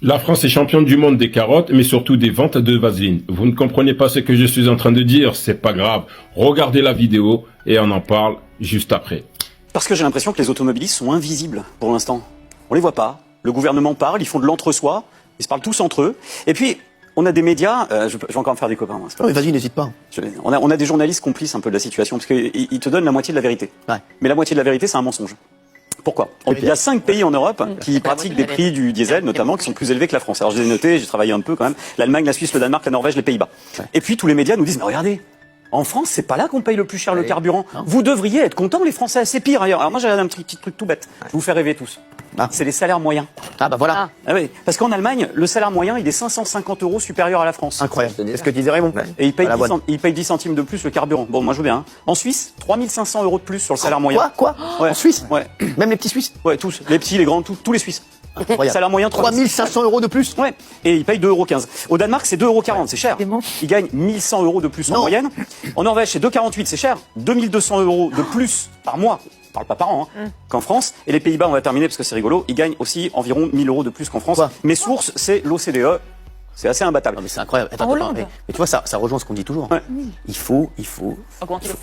La France est championne du monde des carottes, mais surtout des ventes de vaseline. Vous ne comprenez pas ce que je suis en train de dire, c'est pas grave. Regardez la vidéo et on en parle juste après. Parce que j'ai l'impression que les automobilistes sont invisibles pour l'instant. On les voit pas. Le gouvernement parle, ils font de l'entre-soi, ils se parlent tous entre eux. Et puis, on a des médias, je vais encore me faire des copains. Non, mais vas-y, n'hésite pas. On a des journalistes complices un peu de la situation, parce qu'ils te donnent la moitié de la vérité. Ouais. Mais la moitié de la vérité, c'est un mensonge. Pourquoi? Il y a 5 pays en Europe qui pratiquent des prix du diesel, notamment, qui sont plus élevés que la France. Alors je les ai notés, j'ai travaillé un peu quand même. L'Allemagne, la Suisse, le Danemark, la Norvège, les Pays-Bas. Ouais. Et puis tous les médias nous disent, mais regardez, en France, c'est pas là qu'on paye le plus cher le carburant. Non. Vous devriez être contents, les Français, c'est pire ailleurs. Alors moi, j'ai un petit truc tout bête. Je vous fais rêver tous. C'est les salaires moyens. Ah bah voilà. Ah oui. Parce qu'en Allemagne, le salaire moyen, il est 550 € supérieur à la France. Incroyable. C'est ce que disait Raymond. Ouais. Et il paye 10 centimes de plus le carburant. Bon, moi je veux bien. Hein. En Suisse, 3500 € de plus sur le salaire moyen. Quoi ouais. En Suisse? Ouais. Même les petits Suisses? Ouais, tous. Les petits, les grands, tous les Suisses. Incroyable. Salaire moyen 3500 € de plus. Ouais. Et il paye 2,15 €. Au Danemark, c'est 2,40 €, c'est cher. Il gagne 1100 € de plus en moyenne. En Norvège, c'est 2,48 €, c'est cher. 2200 € de plus par mois. On parle pas par an, hein, qu'en France. Et les Pays-Bas, on va terminer parce que c'est rigolo, ils gagnent aussi environ 1000 € de plus qu'en France. Quoi? Mes sources, c'est l'OCDE. C'est assez imbattable. Non mais c'est incroyable. Attends, mais tu vois, ça rejoint ce qu'on dit toujours. Ouais. Il faut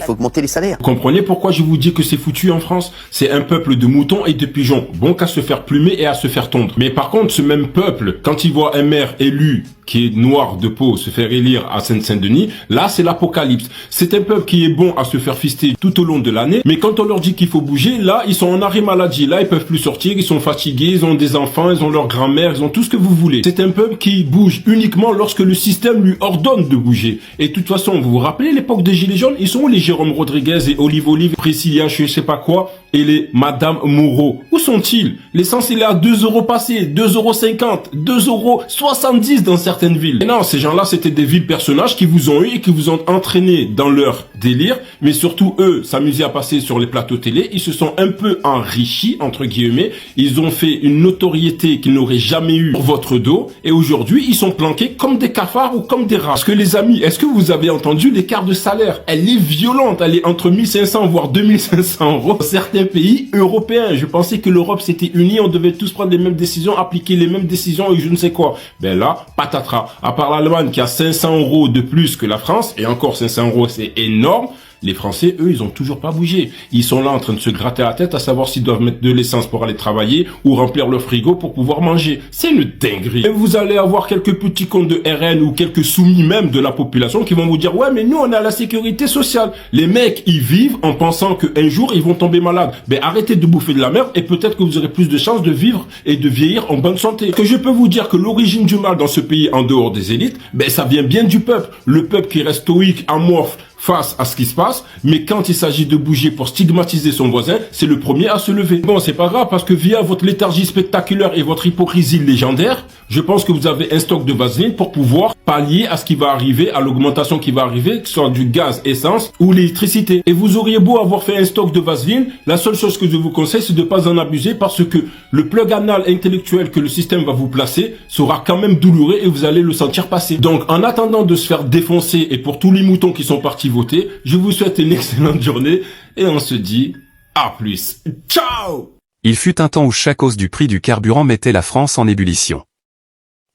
augmenter les salaires. Vous comprenez pourquoi je vous dis que c'est foutu en France? C'est un peuple de moutons et de pigeons, bon qu'à se faire plumer et à se faire tondre. Mais par contre, ce même peuple, quand il voit un maire élu qui est noir de peau se faire élire à Seine-Saint-Denis, là c'est l'apocalypse. C'est un peuple qui est bon à se faire fister tout au long de l'année, mais quand on leur dit qu'il faut bouger, là ils sont en arrêt maladie, là ils peuvent plus sortir, ils sont fatigués, ils ont des enfants, ils ont leur grand-mère, ils ont tout ce que vous voulez. C'est un peuple qui bouge uniquement lorsque le système lui ordonne de bouger. Et de toute façon, vous vous rappelez l'époque des Gilets jaunes? Ils sont où les Jérôme Rodriguez et Olive, Priscilla, je sais pas quoi, et les Madame Moreau? Où sont-ils? L'essence il est à 2 € passé, 2,50 €, 2,70 € dans certaines villes. Et non, ces gens-là, c'était des vils personnages qui vous ont eu et qui vous ont entraîné dans leur délire, mais surtout eux s'amusaient à passer sur les plateaux télé, ils se sont un peu enrichis, entre guillemets, ils ont fait une notoriété qu'ils n'auraient jamais eu pour votre dos, et aujourd'hui, ils sont planqués comme des cafards ou comme des rats. Parce que les amis, est-ce que vous avez entendu l'écart de salaire? Elle est violente, elle est entre 1500 voire 2500 € dans certains pays européens. Je pensais que l'Europe s'était unie, on devait tous prendre les mêmes décisions, appliquer les mêmes décisions et je ne sais quoi. Ben là, patatras. À part l'Allemagne qui a 500 € de plus que la France, et encore 500 € c'est énorme, les Français, eux, ils ont toujours pas bougé. Ils sont là en train de se gratter la tête à savoir s'ils doivent mettre de l'essence pour aller travailler ou remplir leur frigo pour pouvoir manger. C'est une dinguerie. Et vous allez avoir quelques petits comptes de RN ou quelques soumis même de la population qui vont vous dire « Ouais, mais nous, on a la sécurité sociale. » Les mecs, ils vivent en pensant qu'un jour, ils vont tomber malades. Ben, arrêtez de bouffer de la merde et peut-être que vous aurez plus de chances de vivre et de vieillir en bonne santé. Que je peux vous dire que l'origine du mal dans ce pays, en dehors des élites, ben, ça vient bien du peuple. Le peuple qui reste stoïque, amorphe, face à ce qui se passe, mais quand il s'agit de bouger pour stigmatiser son voisin, c'est le premier à se lever. Bon, c'est pas grave parce que via votre léthargie spectaculaire et votre hypocrisie légendaire, je pense que vous avez un stock de vaseline pour pouvoir pallier à ce qui va arriver, à l'augmentation qui va arriver, que ce soit du gaz, essence ou l'électricité. Et vous auriez beau avoir fait un stock de vaseline, la seule chose que je vous conseille, c'est de pas en abuser parce que le plug anal intellectuel que le système va vous placer sera quand même douloureux et vous allez le sentir passer. Donc, en attendant de se faire défoncer et pour tous les moutons qui sont partis voter, je vous souhaite une excellente journée et on se dit à plus. Ciao! Il fut un temps où chaque hausse du prix du carburant mettait la France en ébullition.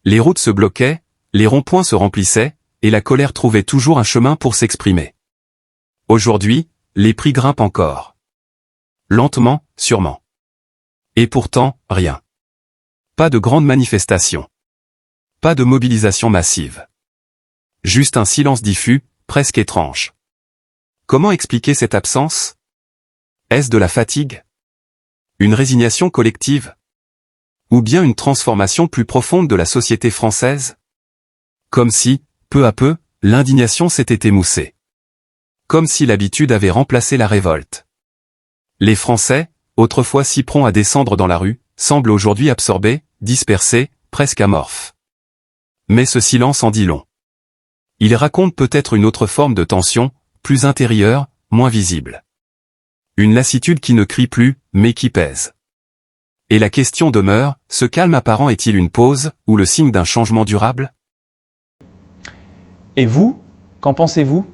Les routes se bloquaient, les ronds-points se remplissaient, et la colère trouvait toujours un chemin pour s'exprimer. Aujourd'hui, les prix grimpent encore. Lentement, sûrement. Et pourtant, rien. Pas de grandes manifestations. Pas de mobilisation massive. Juste un silence diffus, presque étrange. Comment expliquer cette absence? Est-ce de la fatigue? Une résignation collective? Ou bien une transformation plus profonde de la société française? Comme si, peu à peu, l'indignation s'était émoussée. Comme si l'habitude avait remplacé la révolte. Les Français, autrefois si prompts à descendre dans la rue, semblent aujourd'hui absorbés, dispersés, presque amorphes. Mais ce silence en dit long. Il raconte peut-être une autre forme de tension, plus intérieure, moins visible. Une lassitude qui ne crie plus, mais qui pèse. Et la question demeure, ce calme apparent est-il une pause, ou le signe d'un changement durable? Et vous, qu'en pensez-vous?